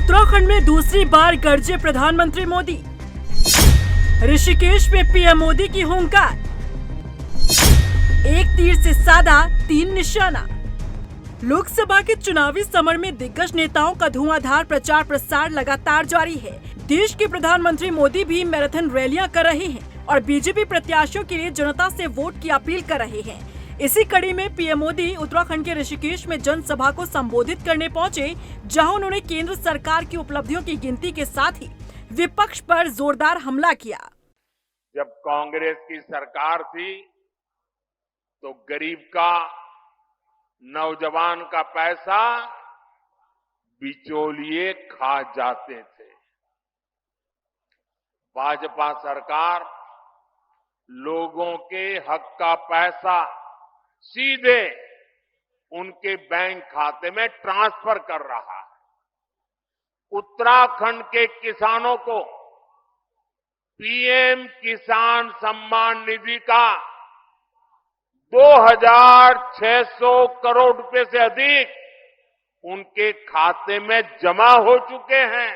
उत्तराखंड में दूसरी बार गरजे प्रधानमंत्री मोदी। ऋषिकेश में पीएम मोदी की हुंकार। एक तीर से साधा 3 निशाना। लोकसभा के चुनावी समर में दिग्गज नेताओं का धुआंधार प्रचार प्रसार लगातार जारी है। देश के प्रधानमंत्री मोदी भी मैराथन रैलियां कर रहे हैं और बीजेपी प्रत्याशियों के लिए जनता से वोट की अपील कर रहे हैं। इसी कड़ी में पीएम मोदी उत्तराखंड के ऋषिकेश में जनसभा को संबोधित करने पहुंचे, जहां उन्होंने केंद्र सरकार की उपलब्धियों की गिनती के साथ ही विपक्ष पर जोरदार हमला किया। जब कांग्रेस की सरकार थी तो गरीब का, नौजवान का पैसा बिचौलिए खा जाते थे। भाजपा सरकार लोगों के हक का पैसा सीधे उनके बैंक खाते में ट्रांसफर कर रहा है। उत्तराखंड के किसानों को पीएम किसान सम्मान निधि का 2,600 करोड़ रुपए से अधिक उनके खाते में जमा हो चुके हैं।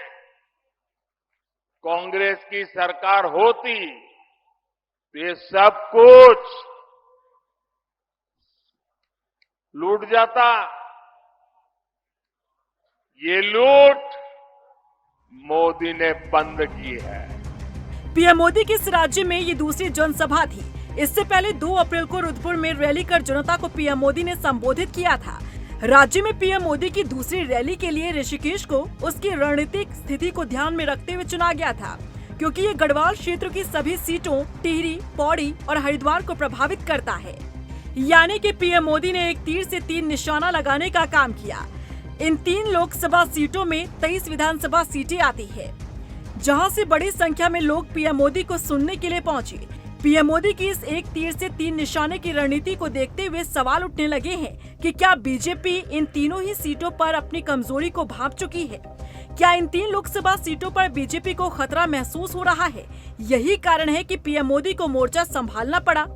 कांग्रेस की सरकार होती तो ये सब कुछ लूट जाता। ये लूट मोदी ने बंद की है। पीएम मोदी के इस राज्य में ये दूसरी जनसभा थी। इससे पहले 2 अप्रैल को रुद्रपुर में रैली कर जनता को पीएम मोदी ने संबोधित किया था। राज्य में पीएम मोदी की दूसरी रैली के लिए ऋषिकेश को उसकी रणनीतिक स्थिति को ध्यान में रखते हुए चुना गया था, क्योंकि ये गढ़वाल क्षेत्र की सभी सीटों टिहरी, पौड़ी और हरिद्वार को प्रभावित करता है। यानी कि पीएम मोदी ने एक तीर से 3 निशाना लगाने का काम किया। इन 3 लोकसभा सीटों में 23 विधानसभा सीटें आती है, जहां से बड़ी संख्या में लोग पीएम मोदी को सुनने के लिए पहुंचे। पीएम मोदी की इस एक तीर से 3 निशाने की रणनीति को देखते हुए सवाल उठने लगे हैं कि क्या बीजेपी इन तीनों ही सीटों पर अपनी कमजोरी को भांप चुकी है? क्या इन 3 लोकसभा सीटों पर बीजेपी को खतरा महसूस हो रहा है? यही कारण है कि पीएम मोदी को मोर्चा संभालना पड़ा।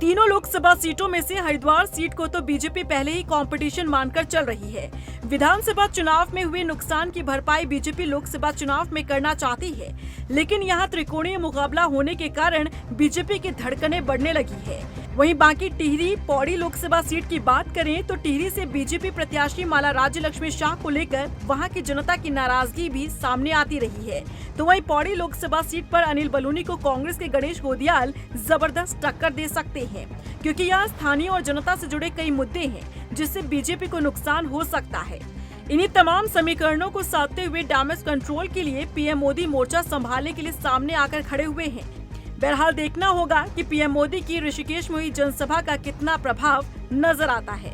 तीनों लोकसभा सीटों में से हरिद्वार सीट को तो बीजेपी पहले ही कंपटीशन मानकर चल रही है। विधानसभा चुनाव में हुए नुकसान की भरपाई बीजेपी लोकसभा चुनाव में करना चाहती है, लेकिन यहां त्रिकोणीय मुकाबला होने के कारण बीजेपी की धड़कनें बढ़ने लगी है। वहीं बाकी टिहरी, पौड़ी लोकसभा सीट की बात करें तो टिहरी से बीजेपी प्रत्याशी माला राज्य लक्ष्मी शाह को लेकर वहां की जनता की नाराजगी भी सामने आती रही है। तो वहीं पौड़ी लोकसभा सीट पर अनिल बलूनी को कांग्रेस के गणेश गोदियाल जबरदस्त टक्कर दे सकते हैं, क्योंकि यहाँ स्थानीय और जनता से जुड़े कई मुद्दे हैं जिससे बीजेपी को नुकसान हो सकता है। इन्हीं तमाम समीकरणों को साधते हुए डैमेज कंट्रोल के लिए पीएम मोदी मोर्चा संभालने के लिए सामने आकर खड़े हुए हैं। बहरहाल देखना होगा कि पीएम मोदी की ऋषिकेश में हुई जनसभा का कितना प्रभाव नजर आता है।